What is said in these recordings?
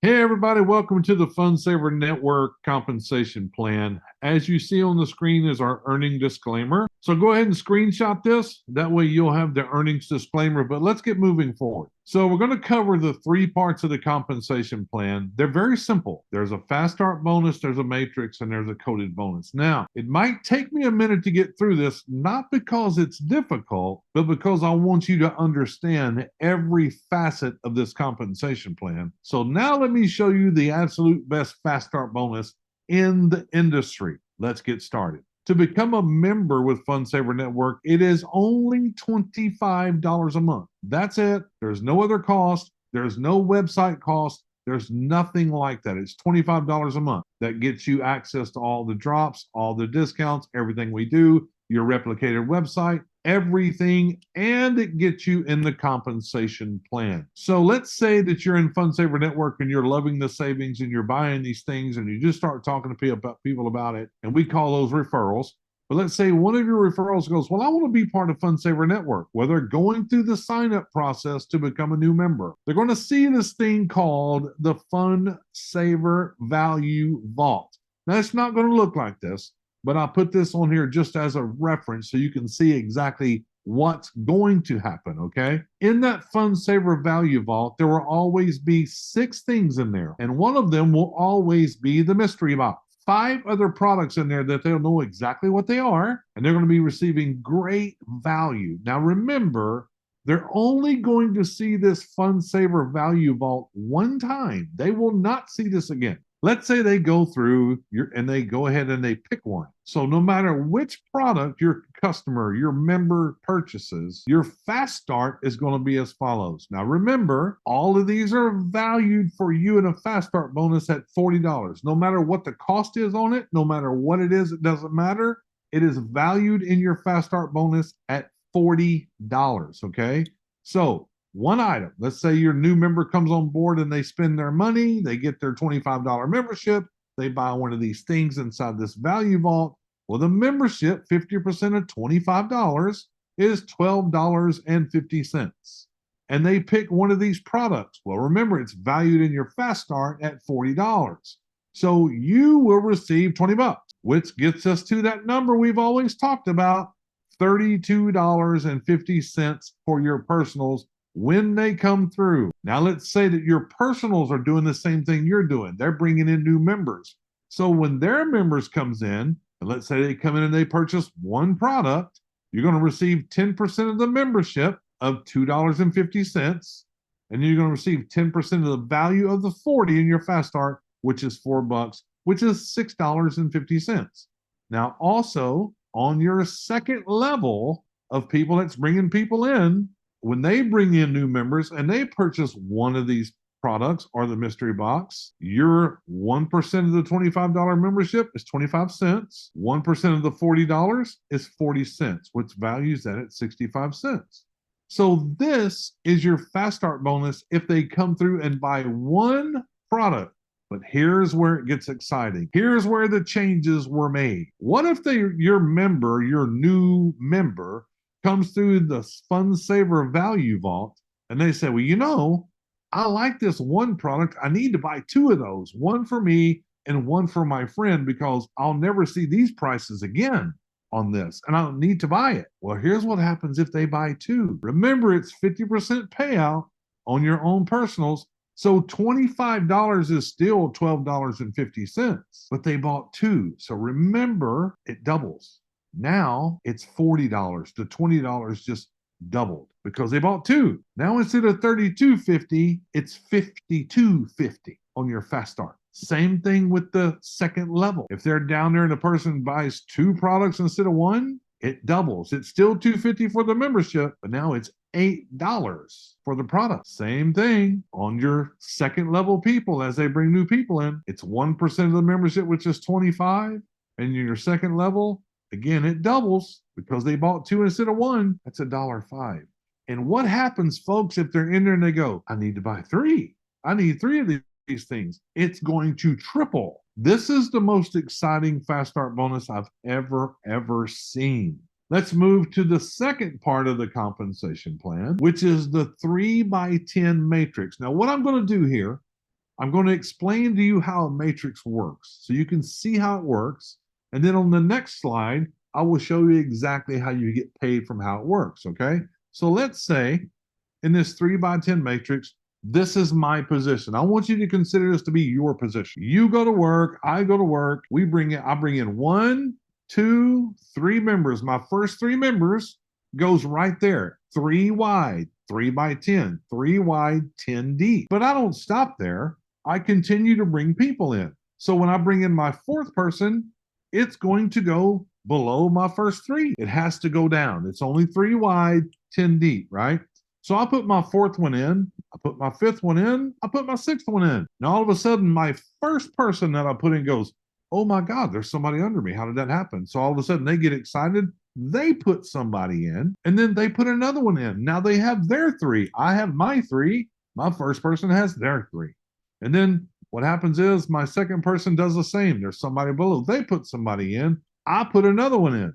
Hey, everybody, welcome to the Fun Saver Network compensation plan. As you see on the screen is our earning disclaimer. So go ahead and screenshot this. That way you'll have the earnings disclaimer, but let's get moving forward. So we're going to cover the three parts of the compensation plan. They're very simple. There's a fast start bonus, there's a matrix, and there's a coded bonus. Now, it might take me a minute to get through this, not because it's difficult, but because I want you to understand every facet of this compensation plan. So now let me show you the absolute best fast start bonus in the industry. Let's get started. To become a member with Fun Saver Network, it is only $25 a month. That's it. There's no other cost. There's no website cost. There's nothing like that. It's $25 a month. That gets you access to all the drops, all the discounts, everything we do, your replicated website, everything, and it gets you in the compensation plan. So let's say that you're in Fun Saver Network and you're loving the savings and you're buying these things and you just start talking to people about it, and we call those referrals. But let's say one of your referrals goes, well, I want to be part of Fun Saver Network. Well, they're going through the sign up process to become a new member. They're going to see this thing called the Fun Saver Value Vault. Now, it's not going to look like this, but I'll put this on here just as a reference so you can see exactly what's going to happen, okay? In that Fun Saver Value Vault, there will always be 6 things in there, and one of them will always be the mystery box. 5 other products in there that they'll know exactly what they are, and they're going to be receiving great value. Now, remember, they're only going to see this Fun Saver Value Vault one time. They will not see this again. Let's say they go through and they go ahead and they pick one. So no matter which product your customer, your member purchases, your fast start is going to be as follows. Now remember, all of these are valued for you in a fast start bonus at $40. No matter what the cost is on it, no matter what it is, it doesn't matter. It is valued in your fast start bonus at $40. Okay. So one item. Let's say your new member comes on board and they spend their money, they get their $25 membership, they buy one of these things inside this value vault. Well, the membership, 50% of $25 is $12.50. And they pick one of these products. Well, remember, it's valued in your fast start at $40. So you will receive 20 bucks, which gets us to that number we've always talked about, $32.50 for your personals when they come through. Now, let's say that your personals are doing the same thing you're doing. They're bringing in new members. So when their members comes in, and let's say they come in and they purchase one product, you're going to receive 10% of the membership of $2.50, and you're going to receive 10% of the value of the 40 in your fast start, which is $4, which is $6.50. Now, also on your second level of people that's bringing people in, when they bring in new members and they purchase one of these products or the mystery box, your 1% of the $25 membership is 25 cents. 1% of the $40 is 40 cents, which values that at 65 cents. So this is your fast start bonus if they come through and buy one product. But here's where it gets exciting. Here's where the changes were made. What if your new member, comes through the Fun Saver Value Vault and they say, well, I like this one product. I need to buy 2 of those, one for me and one for my friend, because I'll never see these prices again on this and I don't need to buy it. Well, here's what happens if they buy 2. Remember, it's 50% payout on your own personals. So $25 is still $12.50, but they bought 2. So remember, it doubles. Now it's $40. The $20 just doubled because they bought 2. Now instead of $32.50, it's $52.50 on your fast start. Same thing with the second level. If they're down there and a person buys 2 products instead of 1, it doubles. It's still $2.50 for the membership, but now it's $8 for the product. Same thing on your second level people as they bring new people in. It's 1% of the membership, which is 25, and your second level, again, it doubles because they bought 2 instead of 1. That's $1.05. And what happens, folks, if they're in there and they go, I need to buy 3. I need 3 of these things. It's going to triple. This is the most exciting fast start bonus I've ever seen. Let's move to the second part of the compensation plan, which is the 3x10 matrix. Now, what I'm going to do here, I'm going to explain to you how a matrix works so you can see how it works. And then on the next slide, I will show you exactly how you get paid from how it works, okay? So let's say in this 3x10 matrix, this is my position. I want you to consider this to be your position. You go to work, I go to work, I bring in 1, 2, 3 members. My first 3 members goes right there, 3 wide, 3x10, 3 wide, 10 deep. But I don't stop there. I continue to bring people in. So when I bring in my 4th person, it's going to go below my first 3. It has to go down. It's only 3 wide, 10 deep, right? So I put my 4th one in, I put my 5th one in, I put my 6th one in. Now all of a sudden, my first person that I put in goes, oh my God, there's somebody under me. How did that happen? So all of a sudden they get excited. They put somebody in, and then they put another one in. Now they have their 3. I have my 3. My first person has their 3. And then what happens is my second person does the same. There's somebody below. They put somebody in. I put another one in,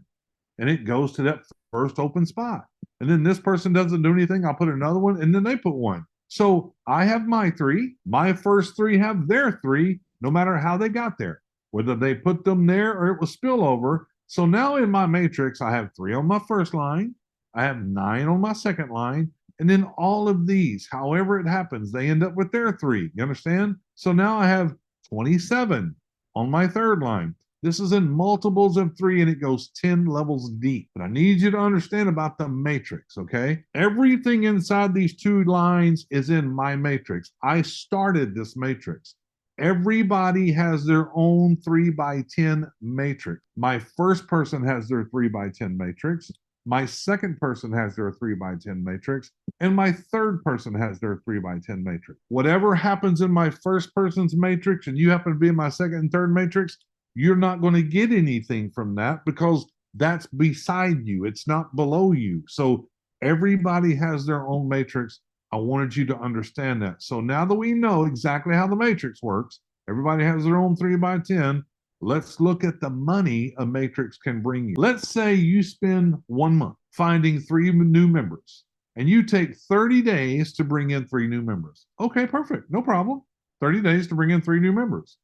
and it goes to that first open spot. And then this person doesn't do anything. I'll put another one, and then they put one. So I have my 3. My first 3 have their 3, no matter how they got there, whether they put them there or it was spillover. So now in my matrix, I have 3 on my first line, I have 9 on my second line, and then all of these, however it happens, they end up with their 3. You understand? So now I have 27 on my third line. This is in multiples of 3, and it goes 10 levels deep. But I need you to understand about the matrix, okay? Everything inside these 2 lines is in my matrix. I started this matrix. Everybody has their own 3x10 matrix. My first person has their 3x10 matrix. My second person has their 3x10 matrix. And my third person has their 3x10 matrix. Whatever happens in my first person's matrix and you happen to be in my second and third matrix, you're not going to get anything from that because that's beside you. It's not below you. So everybody has their own matrix. I wanted you to understand that. So now that we know exactly how the matrix works, everybody has their own 3x10. Let's look at the money a matrix can bring you. Let's say you spend 1 month finding 3 new members, and you take 30 days to bring in 3 new members. Okay, perfect. No problem. 30 days to bring in 3 new members.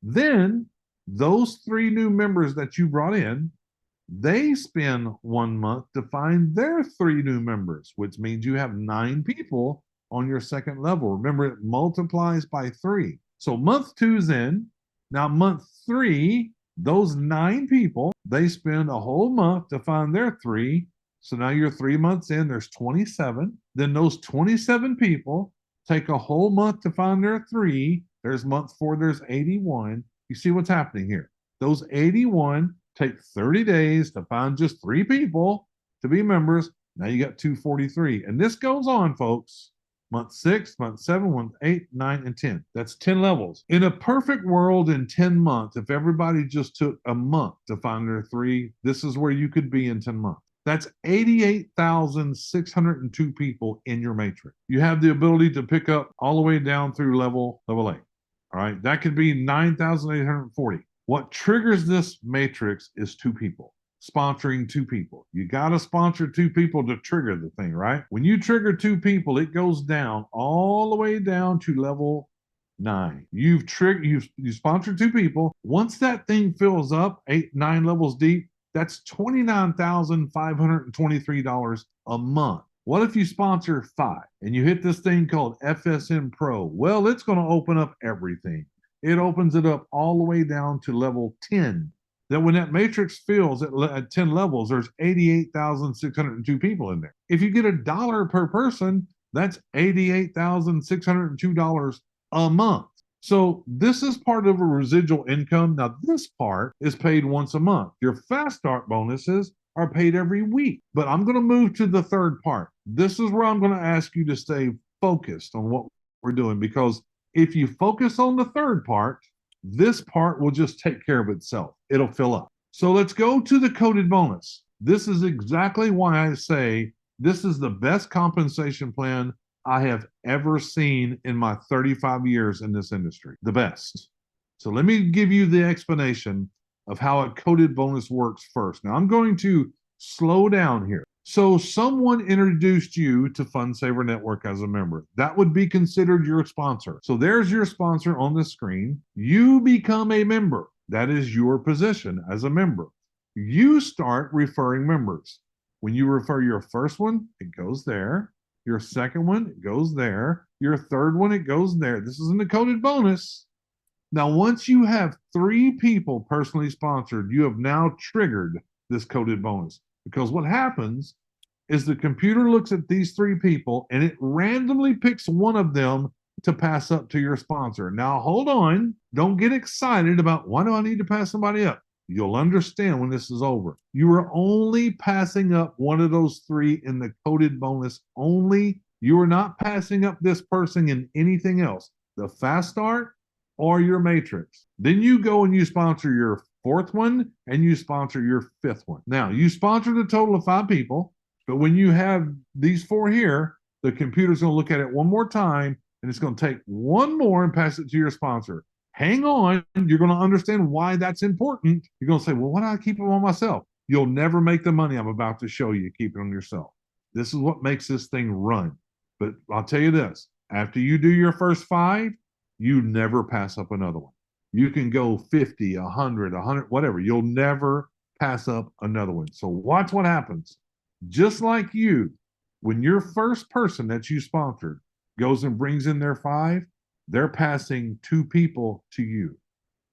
Then those 3 new members that you brought in, they spend 1 month to find their 3 new members, which means you have 9 people on your second level. Remember, it multiplies by 3. So month 2's in. Now month 3, those 9 people, they spend a whole month to find their 3. So now you're 3 months in, there's 27. Then those 27 people take a whole month to find their 3. There's month 4, there's 81. You see what's happening here. Those 81 take 30 days to find just 3 people to be members. Now you got 243. And this goes on, folks. Month 6, month 7, month 8, 9, and 10. That's 10 levels. In a perfect world, in 10 months, if everybody just took a month to find their 3, this is where you could be in 10 months. That's 88,602 people in your matrix. You have the ability to pick up all the way down through level 8. All right, that could be 9,840. What triggers this matrix is 2 people. Sponsoring 2 people. You got to sponsor 2 people to trigger the thing, right? When you trigger 2 people, it goes down all the way down to level 9. You sponsored 2 people. Once that thing fills up 8, 9 levels deep, that's $29,523 a month. What if you sponsor 5 and you hit this thing called FSM Pro? Well, it's going to open up everything. It opens it up all the way down to level 10. That when that matrix fills at 10 levels, there's 88,602 people in there. If you get $1 per person, that's $88,602 a month. So this is part of a residual income. Now this part is paid once a month. Your fast start bonuses are paid every week. But I'm going to move to the third part. This is where I'm going to ask you to stay focused on what we're doing, because if you focus on the third part, this part will just take care of itself. It'll fill up. So let's go to the coded bonus. This is exactly why I say this is the best compensation plan I have ever seen in my 35 years in this industry. The best. So let me give you the explanation of how a coded bonus works first. Now I'm going to slow down here. So someone introduced you to FundSaver Network as a member. That would be considered your sponsor. So there's your sponsor on the screen. You become a member. That is your position as a member. You start referring members. When you refer your first one, it goes there. Your second one, it goes there. Your third one, it goes there. This is an coded bonus. Now, once you have 3 people personally sponsored, you have now triggered this coded bonus. Because what happens is the computer looks at these 3 people and it randomly picks one of them to pass up to your sponsor. Now, hold on. Don't get excited about why do I need to pass somebody up? You'll understand when this is over. You are only passing up one of those 3 in the coded bonus only. You are not passing up this person in anything else. The fast start or your matrix. Then you go and you sponsor your 4th one and you sponsor your 5th one. Now, you sponsored a total of 5 people, but when you have these 4 here, the computer's going to look at it one more time and it's going to take one more and pass it to your sponsor. Hang on, you're going to understand why that's important. You're going to say, well, why do I keep it on myself? You'll never make the money I'm about to show you. Keep it on yourself. This is what makes this thing run. But I'll tell you this, after you do your first 5, you never pass up another one. You can go 50, 100, 100, whatever. You'll never pass up another one. So watch what happens. Just like you, when your first person that you sponsored goes and brings in their 5, they're passing 2 people to you.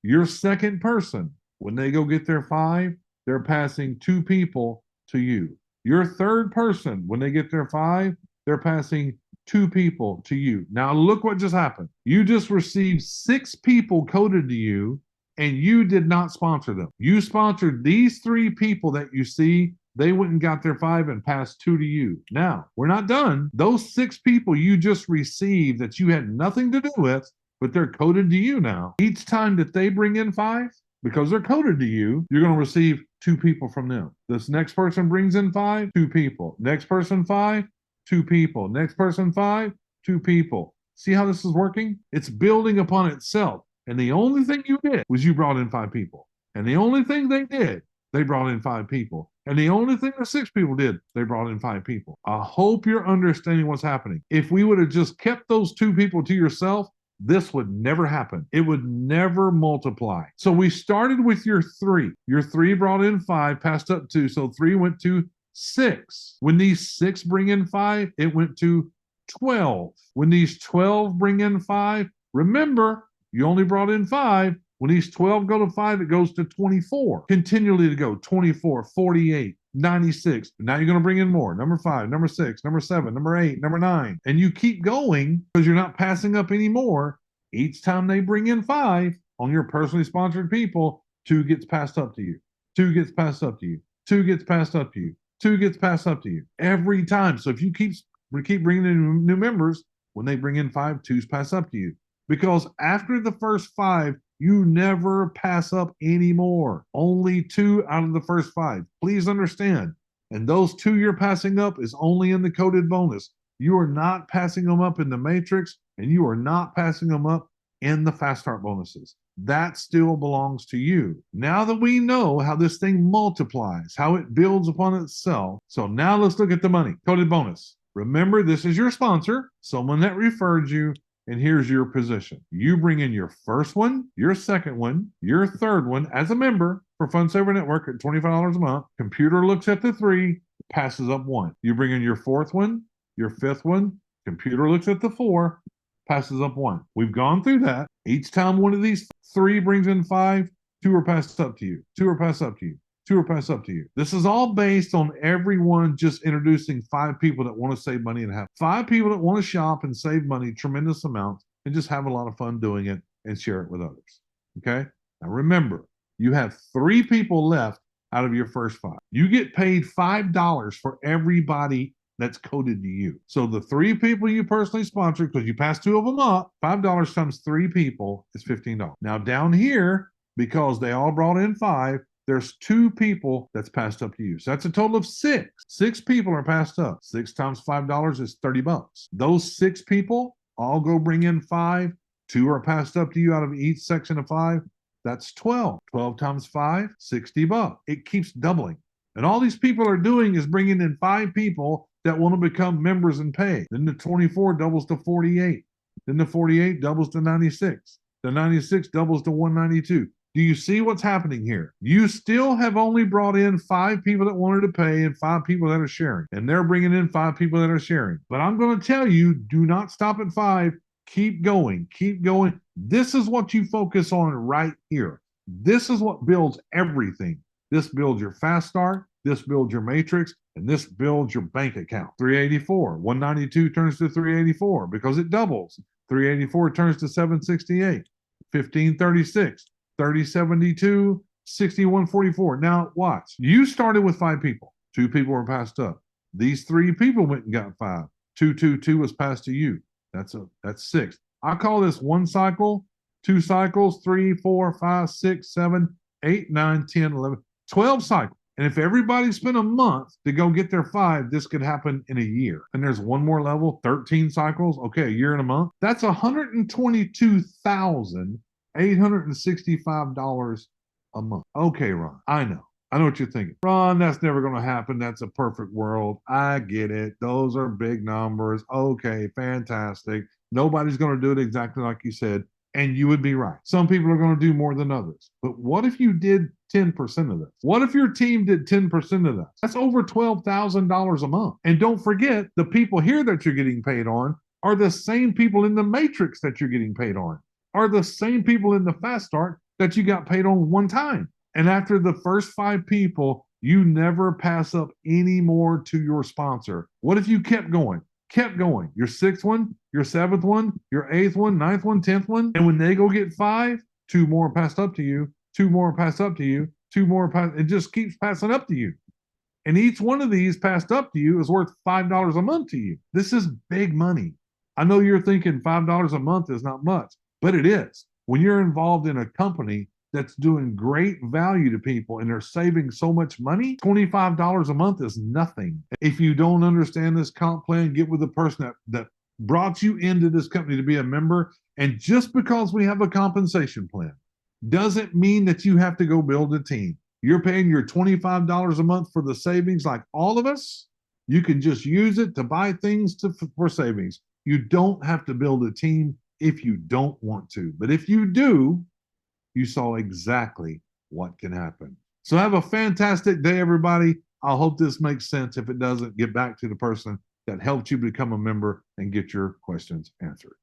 Your second person, when they go get their 5, they're passing 2 people to you. Your third person, when they get their 5, they're passing 2 people to you. Now look what just happened. You just received 6 people coded to you and you did not sponsor them. You sponsored these 3 people that you see. They went and got their 5 and passed 2 to you. Now, we're not done. Those 6 people you just received that you had nothing to do with, but they're coded to you now. Each time that they bring in 5, because they're coded to you, you're going to receive 2 people from them. This next person brings in 5, 2 people. Next person 5, 2 people. Next person 5, 2 people. See how this is working? It's building upon itself. And the only thing you did was you brought in 5 people. And the only thing they did, they brought in 5 people. And the only thing the 6 people did, they brought in 5 people. I hope you're understanding what's happening. If we would have just kept those 2 people to yourself, this would never happen. It would never multiply. So we started with your 3. Your 3 brought in 5, passed up 2. So 3 went to 6. When these 6 bring in 5, it went to 12. When these 12 bring in 5, remember, you only brought in 5. When these 12 go to 5, it goes to 24. Continually to go, 24, 48, 96. Now you're going to bring in more. Number 5, number 6, number 7, number 8, number 9. And you keep going because you're not passing up anymore. Each time they bring in 5 on your personally sponsored people, 2 gets passed up to you. 2 gets passed up to you. 2 gets passed up to you. 2 gets passed up to you. Every time. So if you keep bringing in new members, when they bring in 5, 2's pass up to you. Because after the first 5, you never pass up anymore. Only 2 out of the first 5. Please understand. And those 2 you're passing up is only in the coded bonus. You are not passing them up in the matrix, and you are not passing them up in the fast start bonuses. That still belongs to you. Now that we know how this thing multiplies, how it builds upon itself, so now let's look at the money. Coded bonus. Remember, this is your sponsor, someone that referred you, and here's your position. You bring in your first one, your second one, your third one as a member for FundSaver Network at $25 a month. Computer looks at the 3, passes up 1. You bring in your 4th one, your 5th one. Computer looks at the 4, passes up 1. We've gone through that. Each time one of these 3 brings in 5, 2 are passed up to you. 2 are passed up to you. 2 are passed up to you. This is all based on everyone just introducing 5 people that want to save money and have 5 people that want to shop and save money, tremendous amounts, and just have a lot of fun doing it and share it with others. Okay? Now remember, you have 3 people left out of your first 5. You get paid $5 for everybody that's coded to you. So the 3 people you personally sponsored, because you passed 2 of them up, $5 times 3 people is $15. Now down here, because they all brought in 5, there's 2 people that's passed up to you. So that's a total of 6. 6 people are passed up. 6 times $5 is $30. Those 6 people all go bring in 5. 2 are passed up to you out of each section of 5. That's 12. 12 times 5, $60. It keeps doubling. And all these people are doing is bringing in 5 people that want to become members and pay. Then the 24 doubles to 48. Then the 48 doubles to 96. The 96 doubles to 192. Do you see what's happening here? You still have only brought in 5 people that wanted to pay and 5 people that are sharing. And they're bringing in 5 people that are sharing. But I'm going to tell you, do not stop at 5. Keep going. Keep going. This is what you focus on right here. This is what builds everything. This builds your fast start. This builds your matrix. And this builds your bank account. 384. 192 turns to 384 because it doubles. 384 turns to 768. 1536. 3072, 6144. Now watch. You started with 5 people. 2 people were passed up. These 3 people went and got 5. 222 was passed to you. That's 6. I call this 1 cycle, 2 cycles, 3, 4, 5, 6, 7, 8, 9, 10, 11, 12 cycles. And if everybody spent a month to go get their 5, this could happen in a year. And there's one more level, 13 cycles. Okay, a year and a month. That's $122,865 a month. Okay, Ron, I know what you're thinking. Ron, that's never going to happen. That's a perfect world. I get it. Those are big numbers. Okay, fantastic. Nobody's going to do it exactly like you said. And you would be right. Some people are going to do more than others. But what if you did 10% of this? What if your team did 10% of that? That's over $12,000 a month. And don't forget, the people here that you're getting paid on are the same people in the matrix that you're getting paid on, are the same people in the fast start that you got paid on one time. And after the first 5 people, you never pass up any more to your sponsor. What if you kept going? Kept going. Your 6th one, your 7th one, your 8th one, 9th one, 10th one. And when they go get 5, 2 more passed up to you, 2 more passed up to you, 2 more it just keeps passing up to you. And each one of these passed up to you is worth $5 a month to you. This is big money. I know you're thinking $5 a month is not much, but it is. When you're involved in a company that's doing great value to people and they're saving so much money, $25 a month is nothing. If you don't understand this comp plan, get with the person that brought you into this company to be a member. And just because we have a compensation plan doesn't mean that you have to go build a team. You're paying your $25 a month for the savings like all of us. You can just use it to buy things for savings. You don't have to build a team if you don't want to. But if you do, you saw exactly what can happen. So have a fantastic day, everybody. I hope this makes sense. If it doesn't, get back to the person that helped you become a member and get your questions answered.